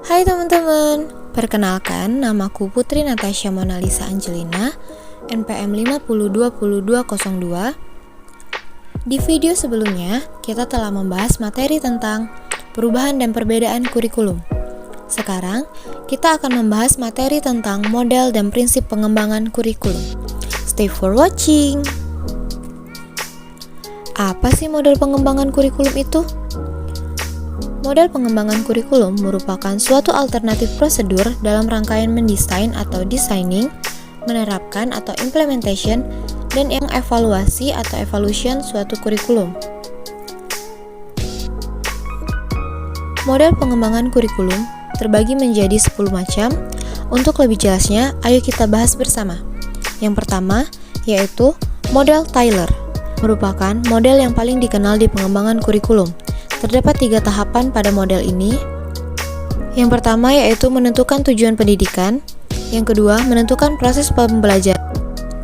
Hai teman-teman, perkenalkan namaku Putri Natasha Monalisa Angelina, NPM 50202202. Di video sebelumnya, kita telah membahas materi tentang perubahan dan perbedaan kurikulum. Sekarang, kita akan membahas materi tentang model dan prinsip pengembangan kurikulum. Stay for watching! Apa sih model pengembangan kurikulum itu? Model pengembangan kurikulum merupakan suatu alternatif prosedur dalam rangkaian mendesain atau designing, menerapkan atau implementation, dan yang evaluasi atau evolution suatu kurikulum. Model pengembangan kurikulum terbagi menjadi 10 macam. Untuk lebih jelasnya, ayo kita bahas bersama. Yang pertama, yaitu model Taylor, merupakan model yang paling dikenal di pengembangan kurikulum. Terdapat 3 tahapan pada model ini. Yang pertama yaitu menentukan tujuan pendidikan. Yang kedua, menentukan proses pembelajaran.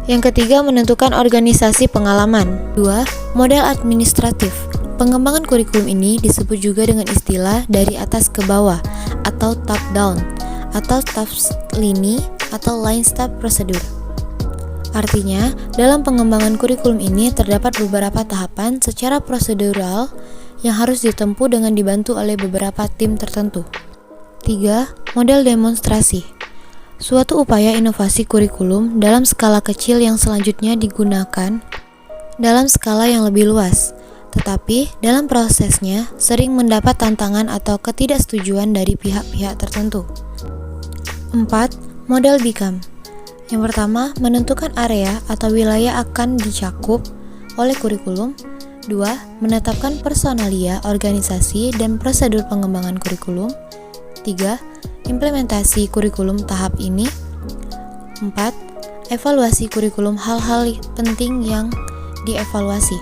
Yang ketiga, menentukan organisasi pengalaman. 2. Model administratif. Pengembangan kurikulum ini disebut juga dengan istilah dari atas ke bawah atau top down atau staff lini atau line staff prosedur. Artinya, dalam pengembangan kurikulum ini terdapat beberapa tahapan secara prosedural yang harus ditempuh dengan dibantu oleh beberapa tim tertentu. 3. Model demonstrasi. Suatu upaya inovasi kurikulum dalam skala kecil yang selanjutnya digunakan dalam skala yang lebih luas, tetapi dalam prosesnya sering mendapat tantangan atau ketidaksetujuan dari pihak-pihak tertentu. 4. Model BICAM. Yang pertama, menentukan area atau wilayah akan dicakup oleh kurikulum. 2. Menetapkan personalia, organisasi, dan prosedur pengembangan kurikulum. 3. Implementasi kurikulum tahap ini. 4. Evaluasi kurikulum, hal-hal penting yang dievaluasi.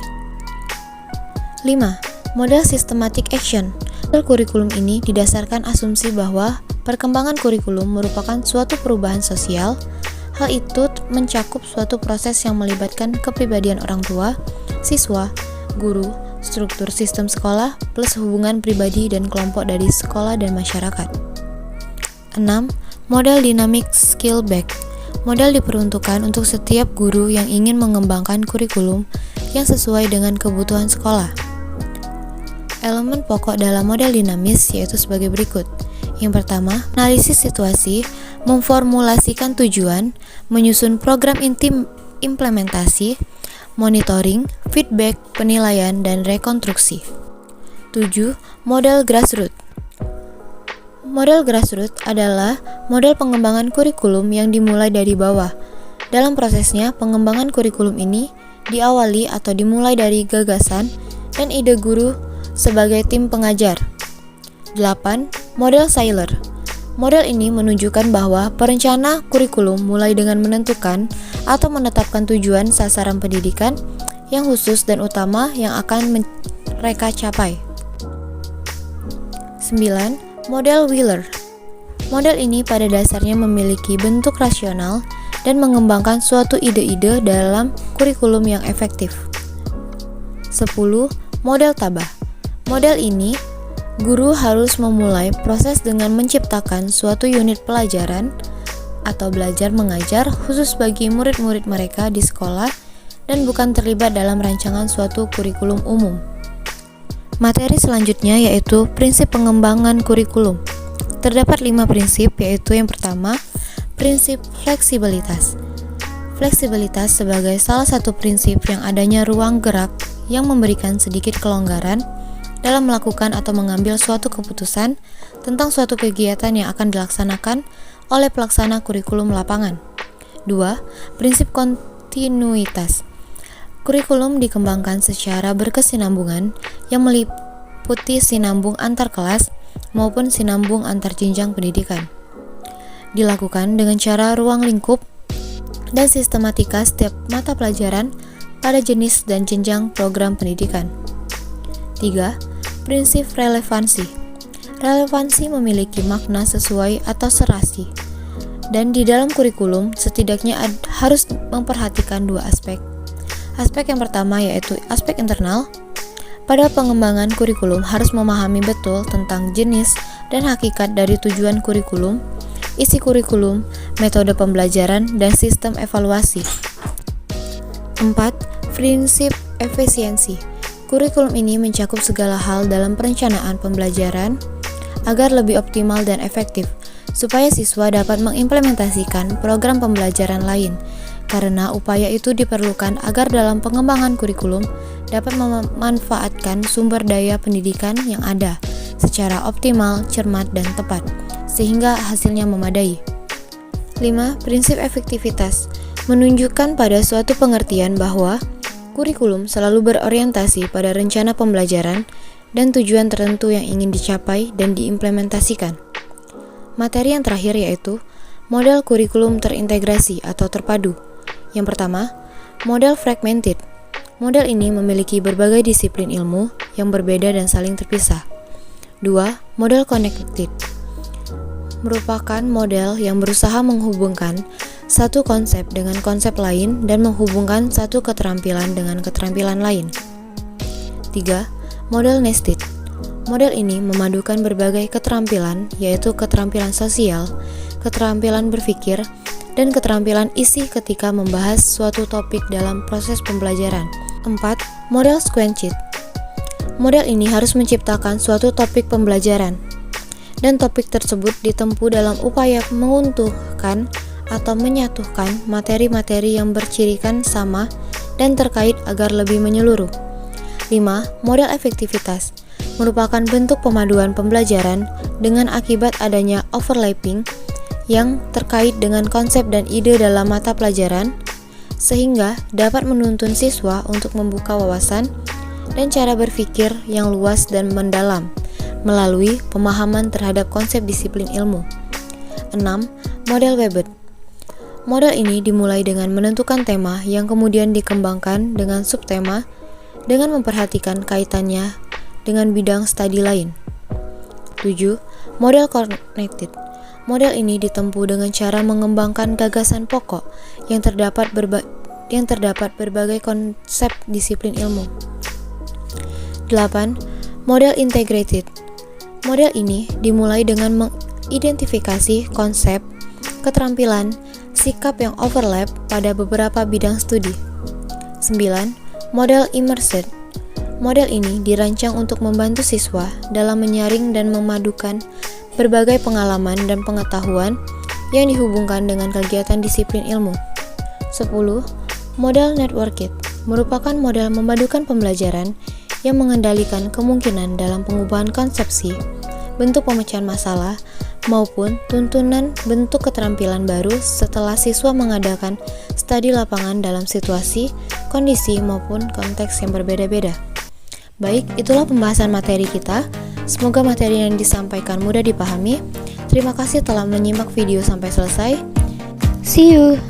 5. Model systematic action. Model kurikulum ini didasarkan asumsi bahwa perkembangan kurikulum merupakan suatu perubahan sosial. Hal itu mencakup suatu proses yang melibatkan kepribadian orang tua, siswa, guru, struktur sistem sekolah, plus hubungan pribadi dan kelompok dari sekolah dan masyarakat. 6. Model dynamic skill bag. Model diperuntukkan untuk setiap guru yang ingin mengembangkan kurikulum yang sesuai dengan kebutuhan sekolah. Elemen pokok dalam model dinamis yaitu sebagai berikut. Yang pertama, analisis situasi, memformulasikan tujuan, menyusun program implementasi, monitoring, feedback, penilaian, dan rekonstruksi. 7. Model grassroots. Model grassroots adalah model pengembangan kurikulum yang dimulai dari bawah. Dalam prosesnya, pengembangan kurikulum ini diawali atau dimulai dari gagasan dan ide guru sebagai tim pengajar. 8. Model Sailor. Model ini menunjukkan bahwa perencana kurikulum mulai dengan menentukan atau menetapkan tujuan sasaran pendidikan yang khusus dan utama yang akan mereka capai. 9. Model Wheeler. Model ini pada dasarnya memiliki bentuk rasional dan mengembangkan suatu ide-ide dalam kurikulum yang efektif. 10. Model Tabah. Model ini guru harus memulai proses dengan menciptakan suatu unit pelajaran atau belajar mengajar khusus bagi murid-murid mereka di sekolah dan bukan terlibat dalam rancangan suatu kurikulum umum. Materi selanjutnya yaitu prinsip pengembangan kurikulum. Terdapat 5 prinsip, yaitu yang pertama, prinsip fleksibilitas. Fleksibilitas sebagai salah satu prinsip yang adanya ruang gerak yang memberikan sedikit kelonggaran dalam melakukan atau mengambil suatu keputusan tentang suatu kegiatan yang akan dilaksanakan oleh pelaksana kurikulum lapangan. 2. Prinsip kontinuitas. Kurikulum dikembangkan secara berkesinambungan yang meliputi sinambung antar kelas maupun sinambung antar jenjang pendidikan. Dilakukan dengan cara ruang lingkup dan sistematika setiap mata pelajaran pada jenis dan jenjang program pendidikan. 3. Prinsip relevansi. Relevansi memiliki makna sesuai atau serasi, dan di dalam kurikulum setidaknya harus memperhatikan 2 aspek. Aspek yang pertama yaitu aspek internal, Pada pengembangan kurikulum harus memahami betul tentang jenis dan hakikat dari tujuan kurikulum, isi kurikulum, metode pembelajaran, dan sistem evaluasi. 4. Prinsip efisiensi. Kurikulum ini mencakup segala hal dalam perencanaan pembelajaran agar lebih optimal dan efektif, supaya siswa dapat mengimplementasikan program pembelajaran lain, karena upaya itu diperlukan agar dalam pengembangan kurikulum dapat memanfaatkan sumber daya pendidikan yang ada secara optimal, cermat, dan tepat, sehingga hasilnya memadai. 5. Prinsip efektivitas menunjukkan pada suatu pengertian bahwa kurikulum selalu berorientasi pada rencana pembelajaran dan tujuan tertentu yang ingin dicapai dan diimplementasikan. Materi yang terakhir yaitu model kurikulum terintegrasi atau terpadu. Yang pertama, model fragmented. Model ini memiliki berbagai disiplin ilmu yang berbeda dan saling terpisah. 2. Model connected. Merupakan model yang berusaha menghubungkan satu konsep dengan konsep lain dan menghubungkan satu keterampilan dengan keterampilan lain. 3. Model nested. Model ini memadukan berbagai keterampilan, yaitu keterampilan sosial, keterampilan berpikir, dan keterampilan isi ketika membahas suatu topik dalam proses pembelajaran. 4. Model sequenced. Model ini harus menciptakan suatu topik pembelajaran, dan topik tersebut ditempuh dalam upaya menguntuhkan atau menyatukan materi-materi yang bercirikan sama dan terkait agar lebih menyeluruh. 5. Model efektivitas merupakan bentuk pemaduan pembelajaran dengan akibat adanya overlapping yang terkait dengan konsep dan ide dalam mata pelajaran, sehingga dapat menuntun siswa untuk membuka wawasan dan cara berpikir yang luas dan mendalam melalui pemahaman terhadap konsep disiplin ilmu. 6. Model Webber. Model ini dimulai dengan menentukan tema yang kemudian dikembangkan dengan subtema dengan memperhatikan kaitannya dengan bidang studi lain. 7. Model connected. Model ini ditempuh dengan cara mengembangkan gagasan pokok yang terdapat berbagai konsep disiplin ilmu. 8. Model integrated. Model ini dimulai dengan mengidentifikasi konsep, keterampilan, sikap yang overlap pada beberapa bidang studi. 9. Model immersed. Model ini dirancang untuk membantu siswa dalam menyaring dan memadukan berbagai pengalaman dan pengetahuan yang dihubungkan dengan kegiatan disiplin ilmu. 10. Model networked merupakan model memadukan pembelajaran yang mengendalikan kemungkinan dalam pengubahan konsepsi, bentuk pemecahan masalah, maupun tuntunan bentuk keterampilan baru setelah siswa mengadakan studi lapangan dalam situasi, kondisi, maupun konteks yang berbeda-beda. Baik, itulah pembahasan materi kita. Semoga materi yang disampaikan mudah dipahami. Terima kasih telah menyimak video sampai selesai. See you!